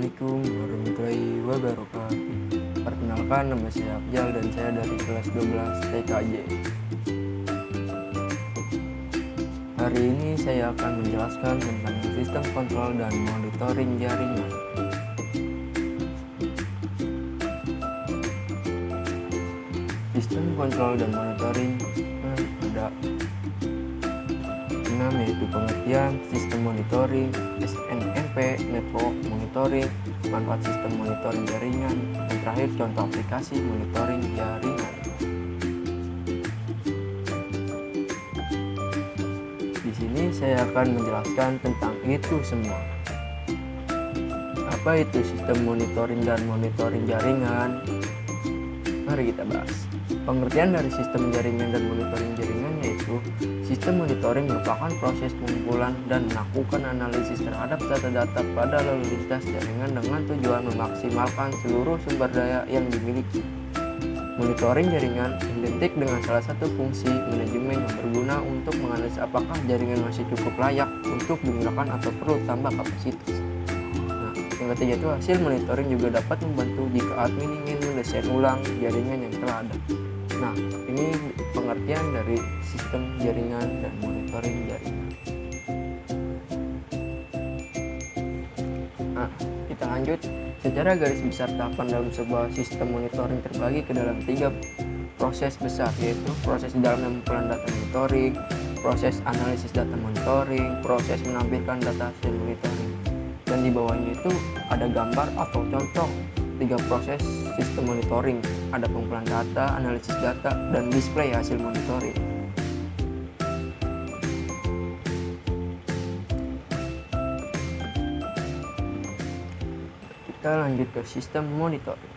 Assalamualaikum warahmatullahi wabarakatuh. Perkenalkan, nama saya Afjal dan saya dari kelas 12 TKJ. Hari ini saya akan menjelaskan tentang sistem kontrol dan monitoring jaringan. Sistem kontrol dan monitoring ada 6, yaitu pengertian, sistem monitoring, SNMP, network monitoring, manfaat sistem monitoring jaringan, dan terakhir contoh aplikasi monitoring jaringan. Di sini saya akan menjelaskan tentang itu semua. Apa itu sistem monitoring dan monitoring jaringan? Mari kita bahas. Pengertian dari sistem jaringan dan monitoring jaringan yaitu sistem monitoring merupakan proses pengumpulan dan melakukan analisis terhadap data-data pada lalu lintas jaringan dengan tujuan memaksimalkan seluruh sumber daya yang dimiliki. Monitoring jaringan identik dengan salah satu fungsi manajemen yang berguna untuk menganalisis apakah jaringan masih cukup layak untuk digunakan atau perlu tambah kapasitas. Yang ketiga itu hasil monitoring juga dapat membantu jika admin ingin mendesain ulang jaringan yang telah ada. Nah, ini pengertian dari sistem jaringan dan monitoring jaringan. Nah, kita lanjut. Secara garis besar, tahapan dalam sebuah sistem monitoring terbagi ke dalam 3 proses besar, yaitu proses di dalam pengumpulan data monitoring, proses analisis data monitoring, proses menampilkan data hasil monitoring. Dan di bawahnya itu ada gambar atau contoh 3 proses sistem monitoring. Ada pengumpulan data, analisis data, dan display hasil monitoring. Kita lanjut ke sistem monitoring.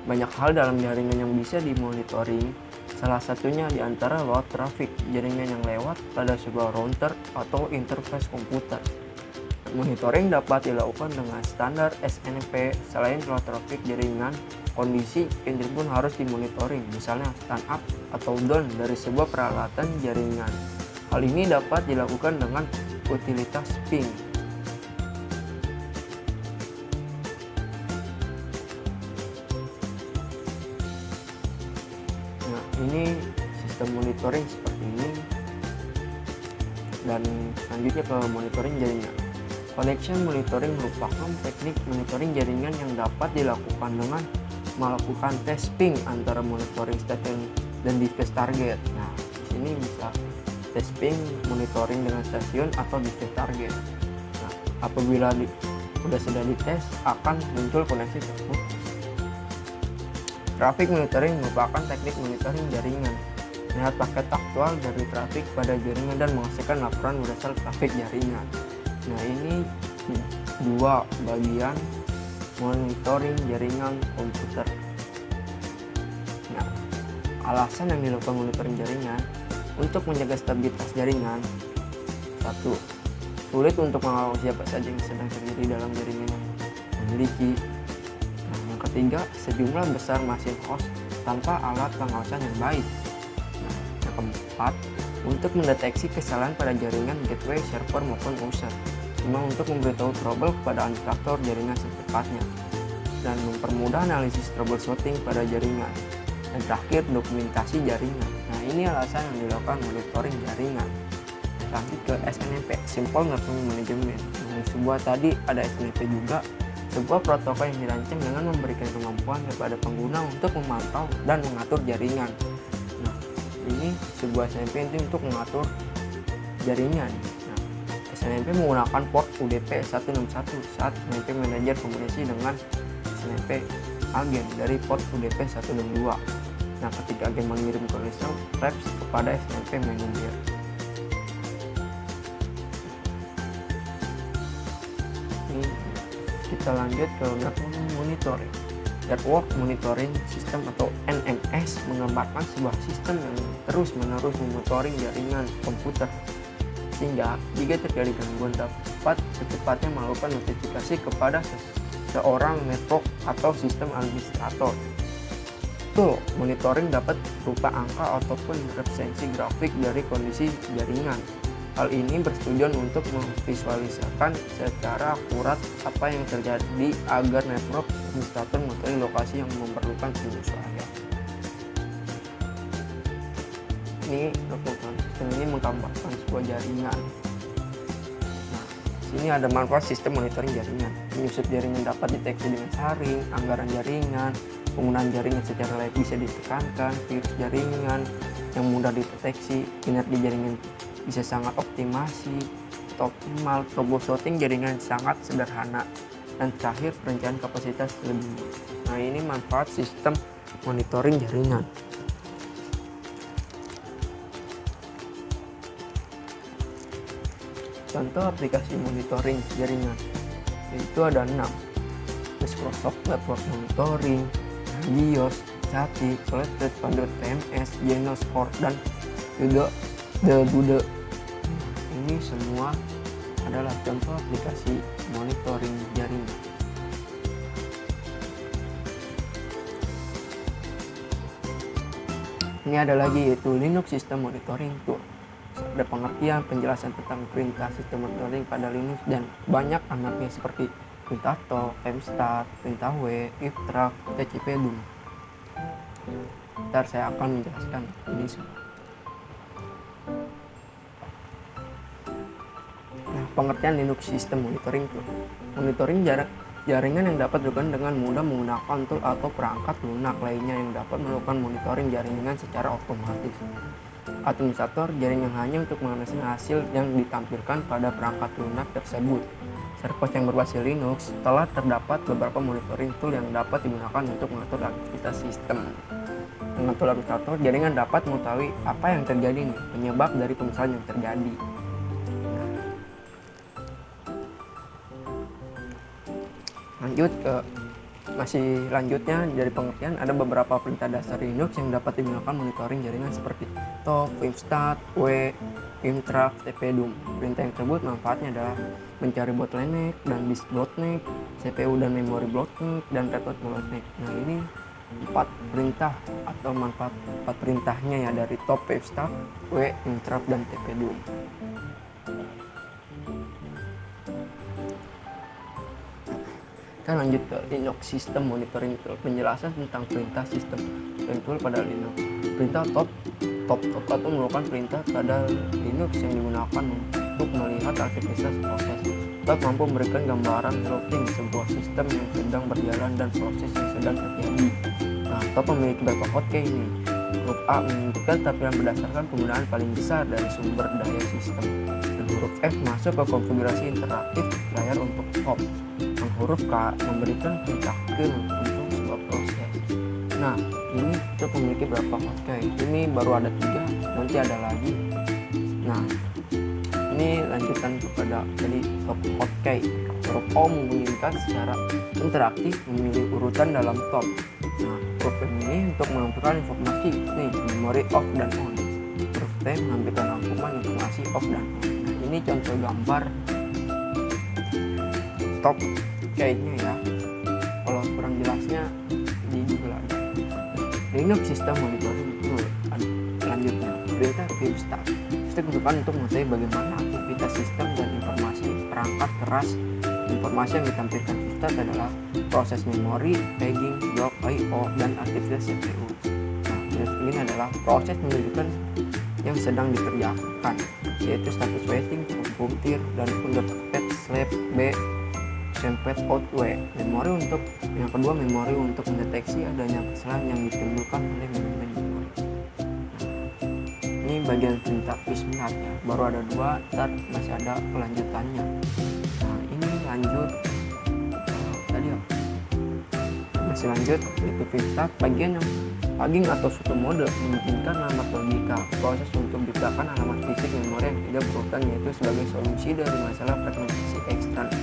Banyak hal dalam jaringan yang bisa dimonitoring. Salah satunya diantara load traffic, jaringan yang lewat pada sebuah router atau interface komputer. Monitoring dapat dilakukan dengan standar SNMP. Selain load traffic jaringan, kondisi engine pun harus dimonitoring, misalnya stand up atau down dari sebuah peralatan jaringan. Hal ini dapat dilakukan dengan utilitas ping. Nah, ini sistem monitoring seperti ini. Dan selanjutnya ke monitoring jaringan. Connection monitoring merupakan teknik monitoring jaringan yang dapat dilakukan dengan melakukan tes ping antara monitoring stasiun dan device target. Nah, di sini bisa tes ping monitoring dengan stasiun atau device target. Nah, apabila sudah dites, akan muncul koneksi tersebut. Traffic monitoring merupakan teknik monitoring jaringan. Melihat paket aktual dari traffic pada jaringan dan menghasilkan laporan berdasar traffic jaringan. Nah, ini 2 bagian monitoring jaringan komputer. Nah, alasan yang dilakukan monitoring jaringan untuk menjaga stabilitas jaringan. 1. Sulit untuk mengawasi siapa saja yang sedang terjadi dalam jaringan yang memiliki. Nah, yang ketiga, sejumlah besar mesin host tanpa alat pengawasan yang baik. Nah, yang keempat, untuk mendeteksi kesalahan pada jaringan gateway, server maupun user, cuma untuk memberitahu trouble kepada administrator jaringan secepatnya, dan mempermudah analisis troubleshooting pada jaringan. Dan terakhir, dokumentasi jaringan. Nah, ini alasan yang dilakukan monitoring jaringan. Lanjut ke SNMP, Simple Network Management. Nah, sebuah tadi ada SNMP juga, sebuah protokol yang dirancang dengan memberikan kemampuan kepada pengguna untuk memantau dan mengatur jaringan. Nah, ini sebuah SNMP itu untuk mengatur jaringan. SNMP menggunakan port UDP 161 saat SNMP manajer komunikasi dengan SNMP agen dari port UDP 162. Nah, ketika agen mengirim koneksi reps kepada SNMP manajer. Ini kita lanjut ke network monitoring. Network monitoring system atau NMS menggambarkan sebuah sistem yang terus-menerus memonitoring jaringan komputer, sehingga jika terjadi gangguan dapat secepatnya melakukan notifikasi kepada seorang network atau sistem administrator. Tool monitoring dapat berupa angka ataupun representasi grafik dari kondisi jaringan. Hal ini bertujuan untuk memvisualisasikan secara akurat apa yang terjadi agar network administrator mengetahui lokasi yang memerlukan penyesuaian. Ini sistem ini menggambarkan sebuah jaringan. Nah, sini ada manfaat sistem monitoring jaringan. Penyusup jaringan dapat deteksi dengan saring, anggaran jaringan, penggunaan jaringan secara layak bisa ditekankan, virus jaringan yang mudah dideteksi, kinerja jaringan bisa sangat optimal, troubleshooting jaringan sangat sederhana, dan terakhir perencanaan kapasitas lebih mudah. Nah, ini manfaat sistem monitoring jaringan. Contoh aplikasi monitoring jaringan itu ada 6: Microsoft Network Monitoring, BIOS, SATI, Flathead, Conduit TMS, Genos Core, dan juga Bude. Ini semua adalah contoh aplikasi monitoring jaringan. Ini ada lagi, yaitu Linux System Monitoring Tool. Ada pengertian, penjelasan tentang perintah sistem monitoring pada Linux dan banyak anaknya seperti perintah to, timestart, perintah w, iftrack, tcpdum. Ntar saya akan menjelaskan ini semua. Nah, pengertian Linux System Monitoring Tool. Monitoring jaringan yang dapat dilakukan dengan mudah menggunakan tool atau perangkat lunak lainnya yang dapat melakukan monitoring jaringan secara otomatis. Administrator jaringan hanya untuk menganalisis hasil yang ditampilkan pada perangkat lunak tersebut. Server yang berbasis Linux telah terdapat beberapa monitoring tool yang dapat digunakan untuk mengatur aktivitas sistem. Dengan tool administrator, jaringan dapat mengetahui apa yang terjadi penyebab dari permasalahan yang terjadi. Lanjutnya dari pengertian, ada beberapa perintah dasar Linux yang dapat digunakan monitoring jaringan seperti top, vimstart, w, vimtrack, tcpdum. Perintah yang tersebut manfaatnya adalah mencari bottleneck dan disk bottleneck, CPU dan memori bottleneck, dan record bottleneck. Nah, ini 4 perintah atau manfaat 4 perintahnya ya dari top, vimstart, w, vimtrack, dan tcpdum. Kita lanjut ke Linux System Monitoring Tool. Penjelasan tentang perintah sistem monitoring tool pada Linux. Perintah top atau merupakan perintah pada Linux yang digunakan untuk melihat aktivitas proses. Top mampu memberikan gambaran routing sebuah sistem yang sedang berjalan dan proses yang sedang terjadi. Nah, top memiliki beberapa hotkey ini. Huruf A menunjukkan tampilan berdasarkan penggunaan paling besar dari sumber daya sistem. Dan huruf F masuk ke konfigurasi interaktif layar untuk top. Huruf K memberikan perintah kill untuk sebuah proses. Nah, ini kita memiliki beberapa hotkey. Ini baru ada 3, nanti ada lagi. Nah, ini lanjutan kepada jadi top hotkey. Huruf O memungkinkan secara interaktif memilih urutan dalam top. Nah, huruf M ini untuk menampilkan informasi memori off dan on. Huruf T menampilkan rangkuman informasi off dan on. Nah, ini contoh gambar top kayaknya ya. Kalau kurang jelasnya di Google aja. Linux System Monitoring Tool. Selanjutnya, perintah vimstart. Digunakan untuk mengetahui bagaimana aktivitas sistem dan informasi perangkat keras. Informasi yang ditampilkan vimstart adalah proses memori, paging, blok I/O, dan aktivitas CPU. Nah, ini adalah proses menunjukkan yang sedang dikerjakan, yaitu status waiting, puntir, dan underpaid slab B, sempet out W. Memori untuk yang kedua, memori untuk mendeteksi adanya kesalahan yang ditimbulkan oleh manajemen memori. Ini bagian perintah vimstart ya, baru ada 2, ntar masih ada kelanjutannya. Nah, ini lanjut tadi ya, masih lanjut itu vimstart. Bagian yang paging atau suatu mode memungkinkan alamat logika, proses untuk menciptakan alamat fisik memori yang tidak berurutan, yaitu sebagai solusi dari masalah fragmentasi eksternal.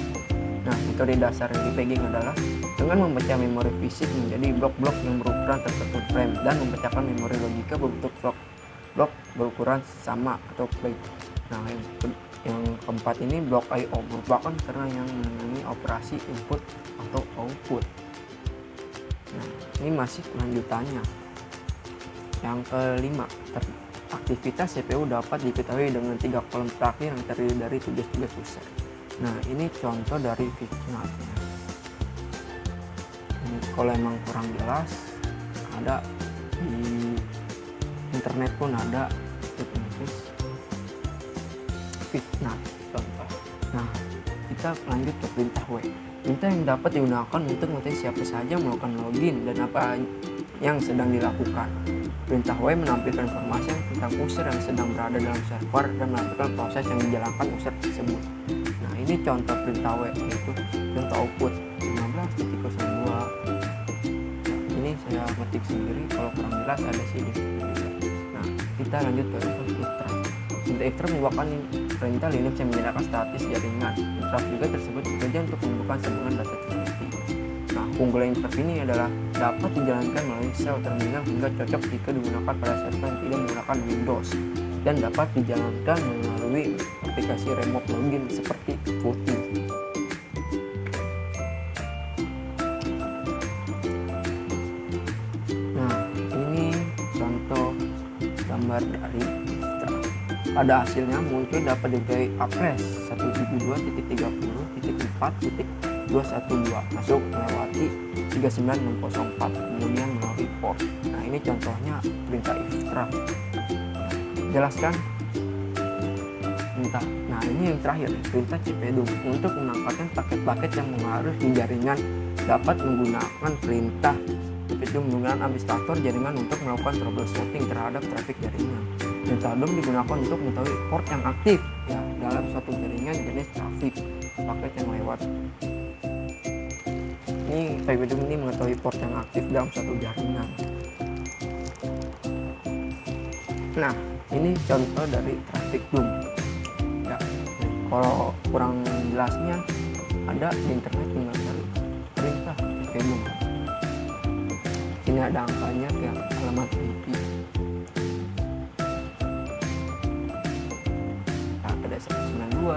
Nah, metode dasar yang dipegging adalah dengan memecah memori fisik menjadi blok-blok yang berukuran tertentu frame dan memecahkan memori logika berbentuk blok berukuran sama atau plate. Nah, yang keempat ini blok I/O merupakan karena yang mengenai operasi input atau output. Nah, ini masih lanjutannya. Yang kelima, aktivitas CPU dapat diketahui dengan 3 kolom terakhir yang terdiri dari tugas-tugas user. Nah, ini contoh dari VicNut ya. Ini kalau emang kurang jelas, ada di internet pun ada tulis VicNut contoh. Nah, kita lanjut ke perintah W. Perintah yang dapat digunakan untuk mengetahui siapa saja melakukan login dan apa yang sedang dilakukan. Perintah W menampilkan informasi tentang user yang sedang berada dalam server dan menampilkan proses yang dijalankan user tersebut. Nah, ini contoh perintah W, yaitu contoh output 15.02. Nah, ini saya ketik sendiri, kalau kurang jelas ada sini. Nah, kita lanjut ke interrupt. Interrupt merupakan perintah Linux yang menyediakan status jaringan. Interrupt juga tersebut bekerja untuk menemukan sambungan data tertentu. Nah, keunggulan interrupt ini adalah dapat dijalankan melalui sel terminal hingga cocok jika digunakan pada server yang tidak menggunakan Windows, dan dapat dijalankan melalui aplikasi remote login seperti PuTTY. Nah, ini contoh gambar dari interrupt. Pada hasilnya muncul dapat diketahui address 172.30.4.212 masuk melewati 39604 kemudian melalui port. Nah, ini contohnya perintah interrupt. Jelaskan perintah. Nah, ini yang terakhir, perintah cpdum. Untuk menangkapkan paket-paket yang mengarah di jaringan dapat menggunakan perintah cpdum menggunakan administrator jaringan untuk melakukan troubleshooting terhadap trafik jaringan. Perintah dum digunakan untuk mengetahui port yang aktif ya dalam suatu jaringan jenis trafik paket yang lewat. Ini cpdum ini mengetahui port yang aktif dalam suatu jaringan. Nah, ini contoh dari traffic dum. Ya, kalau kurang jelasnya ada di internet tinggal cari perintah cpdum. Ini ada angkanya ke alamat IP. Nah, ada 192.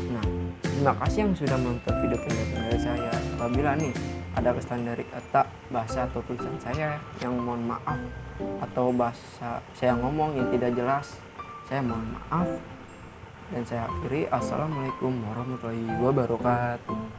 Nah, terima kasih yang sudah menonton video penjelasan dari saya. Apabila nih ada kesalahan dari kata, bahasa atau tulisan saya yang mohon maaf, atau bahasa saya ngomong yang tidak jelas, saya mohon maaf. Dan saya akhiri, assalamualaikum warahmatullahi wabarakatuh.